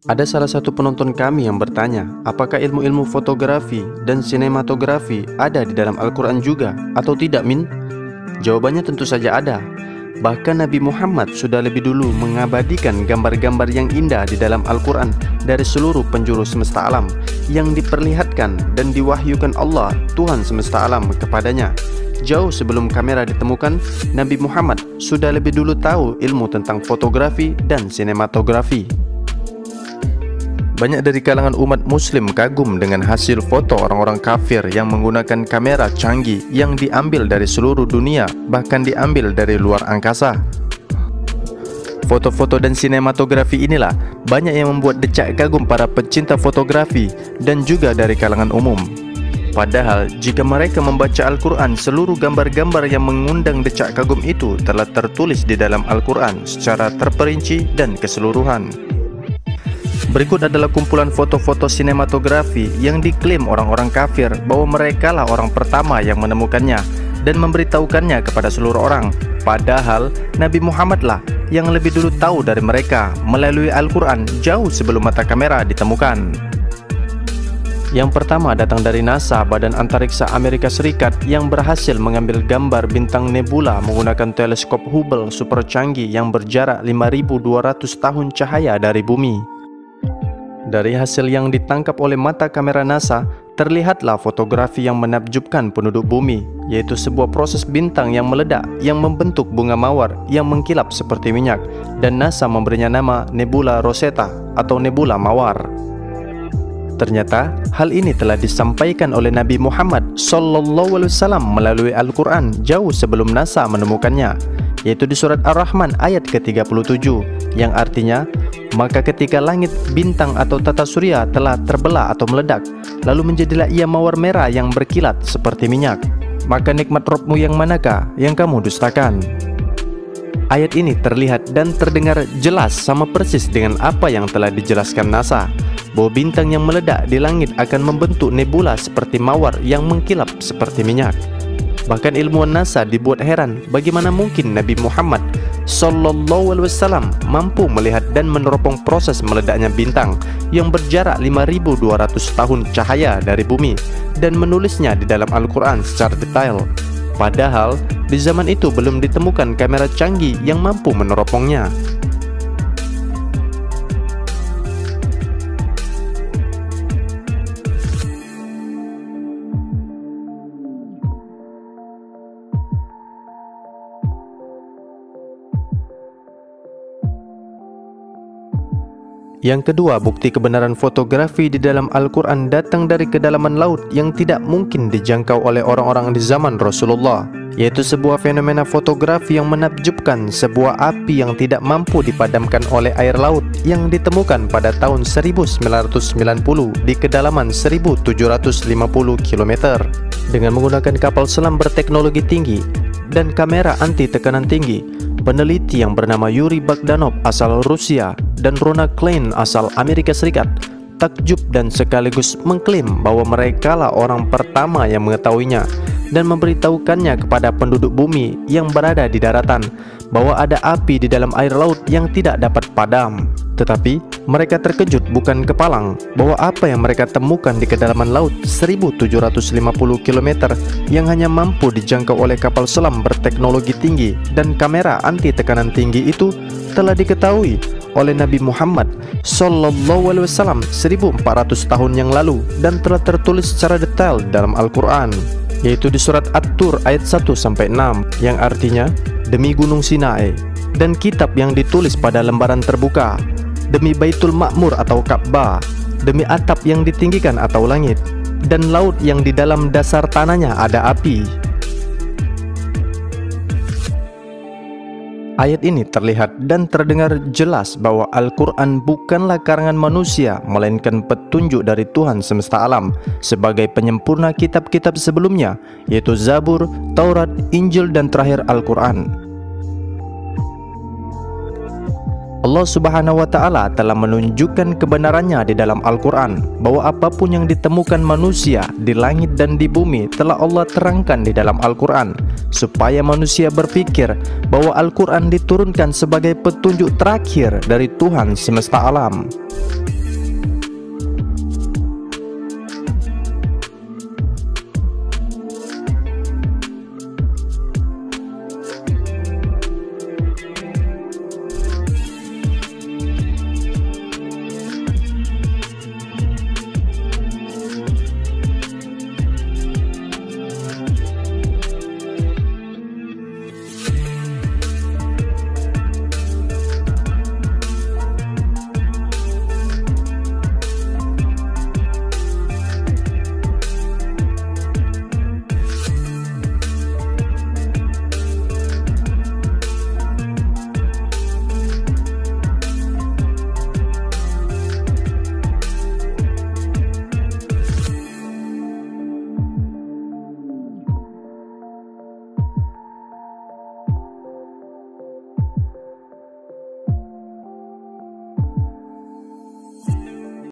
Ada salah satu penonton kami yang bertanya, apakah ilmu-ilmu fotografi dan sinematografi ada di dalam Al-Quran juga atau tidak, Min? Jawabannya tentu saja ada. Bahkan Nabi Muhammad sudah lebih dulu mengabadikan gambar-gambar yang indah di dalam Al-Quran dari seluruh penjuru semesta alam yang diperlihatkan dan diwahyukan Allah, Tuhan semesta alam, kepadanya. Jauh sebelum kamera ditemukan, Nabi Muhammad sudah lebih dulu tahu ilmu tentang fotografi dan sinematografi. Banyak dari kalangan umat muslim kagum dengan hasil foto orang-orang kafir yang menggunakan kamera canggih yang diambil dari seluruh dunia, bahkan diambil dari luar angkasa. Foto-foto dan sinematografi inilah banyak yang membuat decak kagum para pecinta fotografi dan juga dari kalangan umum. Padahal jika mereka membaca Al-Quran, seluruh gambar-gambar yang mengundang decak kagum itu telah tertulis di dalam Al-Quran secara terperinci dan keseluruhan. Berikut adalah kumpulan foto-foto sinematografi yang diklaim orang-orang kafir bahwa merekalah orang pertama yang menemukannya dan memberitahukannya kepada seluruh orang. Padahal Nabi Muhammadlah yang lebih dulu tahu dari mereka melalui Al-Quran jauh sebelum mata kamera ditemukan. Yang pertama datang dari NASA, Badan Antariksa Amerika Serikat, yang berhasil mengambil gambar bintang nebula menggunakan teleskop Hubble super canggih yang berjarak 5.200 tahun cahaya dari bumi. Dari hasil yang ditangkap oleh mata kamera NASA, terlihatlah fotografi yang menakjubkan penduduk bumi, yaitu sebuah proses bintang yang meledak yang membentuk bunga mawar yang mengkilap seperti minyak, dan NASA memberinya nama Nebula Rosetta atau Nebula Mawar. Ternyata hal ini telah disampaikan oleh Nabi Muhammad SAW melalui Al-Quran jauh sebelum NASA menemukannya, yaitu di surat Ar-Rahman ayat ke-37, yang artinya, maka ketika langit, bintang atau tata surya telah terbelah atau meledak, lalu menjadilah ia mawar merah yang berkilat seperti minyak, maka nikmat Rabbmu yang manakah yang kamu dustakan? Ayat ini terlihat dan terdengar jelas sama persis dengan apa yang telah dijelaskan NASA, bahwa bintang yang meledak di langit akan membentuk nebula seperti mawar yang mengkilap seperti minyak. Bahkan ilmuwan NASA dibuat heran bagaimana mungkin Nabi Muhammad SAW mampu melihat dan meneropong proses meledaknya bintang yang berjarak 5.200 tahun cahaya dari bumi dan menulisnya di dalam Al-Quran secara detail. Padahal di zaman itu belum ditemukan kamera canggih yang mampu meneropongnya. Yang kedua, bukti kebenaran fotografi di dalam Al-Quran datang dari kedalaman laut yang tidak mungkin dijangkau oleh orang-orang di zaman Rasulullah, yaitu sebuah fenomena fotografi yang menakjubkan, sebuah api yang tidak mampu dipadamkan oleh air laut yang ditemukan pada tahun 1990 di kedalaman 1750 km dengan menggunakan kapal selam berteknologi tinggi dan kamera anti tekanan tinggi. Peneliti yang bernama Yuri Bogdanov asal Rusia dan Rona Klein asal Amerika Serikat takjub dan sekaligus mengklaim bahwa merekalah orang pertama yang mengetahuinya dan memberitahukannya kepada penduduk bumi yang berada di daratan bahwa ada api di dalam air laut yang tidak dapat padam. Tetapi mereka terkejut bukan kepalang bahwa apa yang mereka temukan di kedalaman laut 1750 km yang hanya mampu dijangkau oleh kapal selam berteknologi tinggi dan kamera anti tekanan tinggi itu telah diketahui oleh Nabi Muhammad SAW 1400 tahun yang lalu dan telah tertulis secara detail dalam Al-Quran, yaitu di surat At-Tur ayat 1-6 yang artinya, demi Gunung Sinai dan kitab yang ditulis pada lembaran terbuka, demi Baitul Ma'mur atau Ka'bah, demi atap yang ditinggikan atau langit, dan laut yang di dalam dasar tanahnya ada api. Ayat ini terlihat dan terdengar jelas bahwa Al-Quran bukanlah karangan manusia, melainkan petunjuk dari Tuhan semesta alam sebagai penyempurna kitab-kitab sebelumnya, yaitu Zabur, Taurat, Injil, dan terakhir Al-Quran. Allah Subhanahu wa Ta'ala telah menunjukkan kebenarannya di dalam Al-Quran bahwa apapun yang ditemukan manusia di langit dan di bumi telah Allah terangkan di dalam Al-Quran, supaya manusia berpikir bahwa Al-Quran diturunkan sebagai petunjuk terakhir dari Tuhan semesta alam.